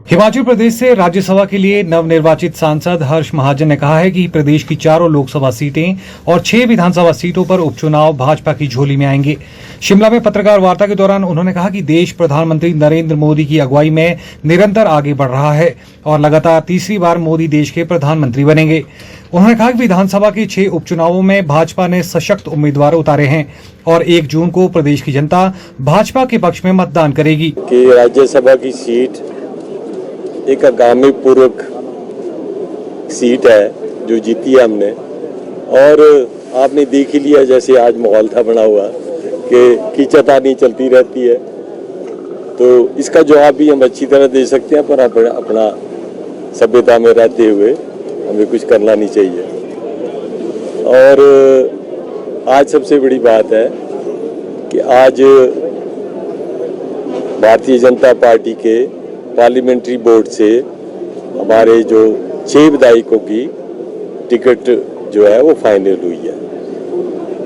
हिमाचल प्रदेश से राज्यसभा के लिए नवनिर्वाचित सांसद हर्ष महाजन ने कहा है कि प्रदेश की 4 लोकसभा सीटें और 6 विधानसभा सीटों पर उपचुनाव भाजपा की झोली में आएंगे। शिमला में पत्रकार वार्ता के दौरान उन्होंने कहा कि देश प्रधानमंत्री नरेंद्र मोदी की अगुवाई में निरंतर आगे बढ़ रहा है और लगातार तीसरी बार मोदी देश के प्रधानमंत्री बनेंगे। उन्होंने कहा कि विधानसभा के 6 उपचुनावों में भाजपा ने सशक्त उम्मीदवार उतारे हैं और 1 जून को प्रदेश की जनता भाजपा के पक्ष में मतदान करेगी। राज्यसभा की सीट एक आगामी पूर्वक सीट है जो जीती है हमने, और आपने देख ही लिया जैसे आज माहौल था बना हुआ कि खींचातानी चलती रहती है, तो इसका जवाब भी हम अच्छी तरह दे सकते हैं, पर अपना सभ्यता में रहते हुए हमें कुछ करना नहीं चाहिए। और आज सबसे बड़ी बात है कि आज भारतीय जनता पार्टी के पार्लियामेंट्री बोर्ड से हमारे जो 6 विधायकों की टिकट जो है वो फाइनल हुई है,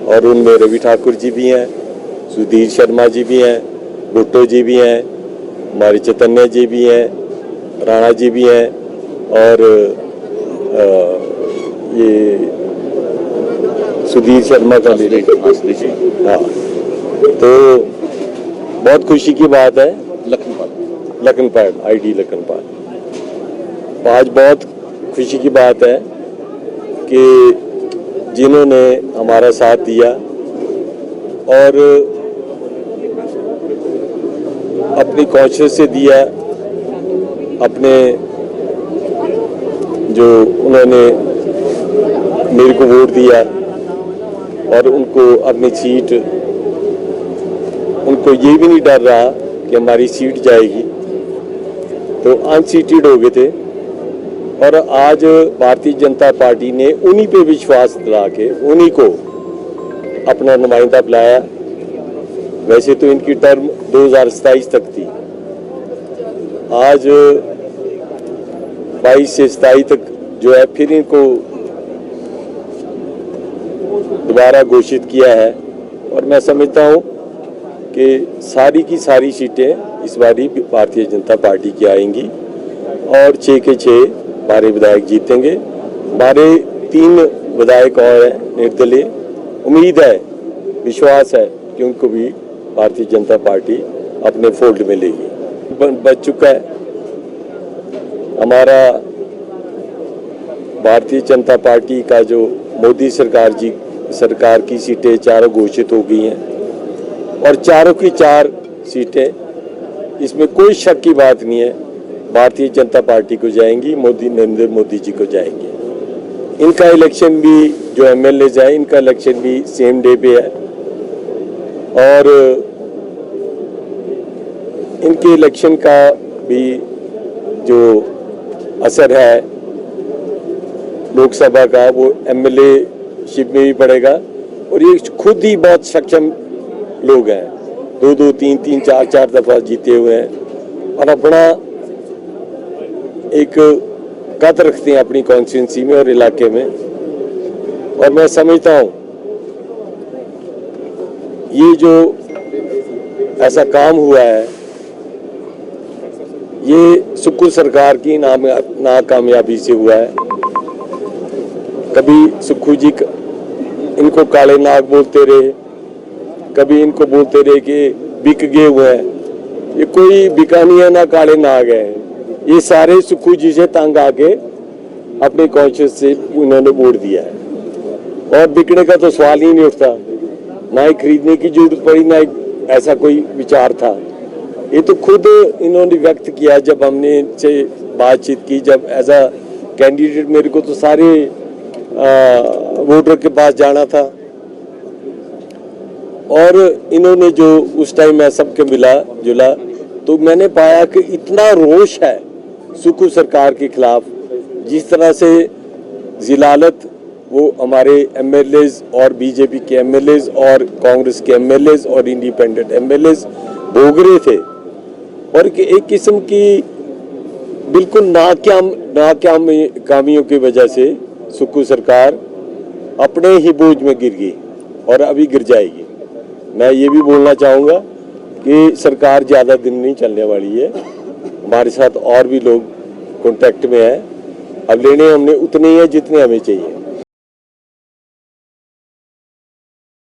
और उनमें रवि ठाकुर जी भी हैं, सुधीर शर्मा जी भी हैं, भुट्टो जी भी हैं, हमारे चैतन्य जी भी हैं, राणा जी भी हैं, और ये सुधीर शर्मा का हाँ, तो बहुत खुशी की बात है। लखनपाल आईडी लखनपाल, आज बहुत खुशी की बात है कि जिन्होंने हमारा साथ दिया और अपनी कॉन्शियस से दिया, अपने जो उन्होंने मेरे को वोट दिया और उनको अपनी सीट, उनको ये भी नहीं डर रहा कि हमारी सीट जाएगी, तो अनसीटेड हो गए थे। और आज भारतीय जनता पार्टी ने उन्हीं पे विश्वास दिला के उन्हीं को अपना नुमाइंदा बुलाया। वैसे तो इनकी टर्म 2027 तक थी, आज 22 से 27 तक जो है फिर इनको दोबारा घोषित किया है, और मैं समझता हूँ कि सारी की सारी सीटें इस बारी भारतीय जनता पार्टी की आएंगी और 6 के 6 हमारे विधायक जीतेंगे। हमारे 3 विधायक और हैं निर्दलीय, उम्मीद है, विश्वास है कि उनको भी भारतीय जनता पार्टी अपने फोल्ड में लेगी। बच चुका है हमारा भारतीय जनता पार्टी का जो मोदी सरकार की सीटें 4 घोषित हो गई हैं, और 4 की 4 सीटें, इसमें कोई शक की बात नहीं है, भारतीय जनता पार्टी को जाएंगी, नरेंद्र मोदी जी को जाएंगे। इनका इलेक्शन भी जो एमएलए जाए, इनका इलेक्शन भी सेम डे पे है, और इनके इलेक्शन का भी जो असर है लोकसभा का वो एमएलए शिप में भी पड़ेगा। और ये खुद ही बहुत सक्षम लोग हैं, 2-2, 3-3, 4-4 दफा जीते हुए हैं, और अपना एक कद रखते हैं अपनी कॉन्स्टिट्यूंसी में और इलाके में। और मैं समझता हूँ ये जो ऐसा काम हुआ है, ये सुक्खू सरकार की नाकामयाबी से हुआ है। कभी सुक्खू जी इनको काले नाग बोलते रहे, कभी इनको बोलते रहे कि बिक गए हुए हैं। ये कोई बिकानी है ना काले नाग है, ये सारे सुक्खू जी से तंग आके अपने कॉन्शियस से उन्होंने वोट दिया है, और बिकने का तो सवाल ही नहीं उठता, ना ही खरीदने की जरूरत पड़ी, ना ही ऐसा कोई विचार था। ये तो खुद इन्होंने व्यक्त किया जब हमने इनसे बातचीत की, जब एज अ कैंडिडेट मेरे को तो सारे वोटर के पास जाना था, और इन्होंने जो उस टाइम मैं सबके मिला जुला, तो मैंने पाया कि इतना रोष है सुक्खू सरकार के खिलाफ, जिस तरह से जिलालत वो हमारे एमएलएज और बीजेपी के एमएलएज और कांग्रेस के एमएलएज और इंडिपेंडेंट एमएलएज भोग रहे थे, और एक किस्म की बिल्कुल नाकामियों की वजह से सुक्खू सरकार अपने ही बोझ में गिर गई और अभी गिर जाएगी। मैं ये भी बोलना चाहूँगा कि सरकार ज़्यादा दिन नहीं चलने वाली है, हमारे साथ और भी लोग कांटेक्ट में हैं। अब लेने हमने उतने ही है जितने हमें चाहिए।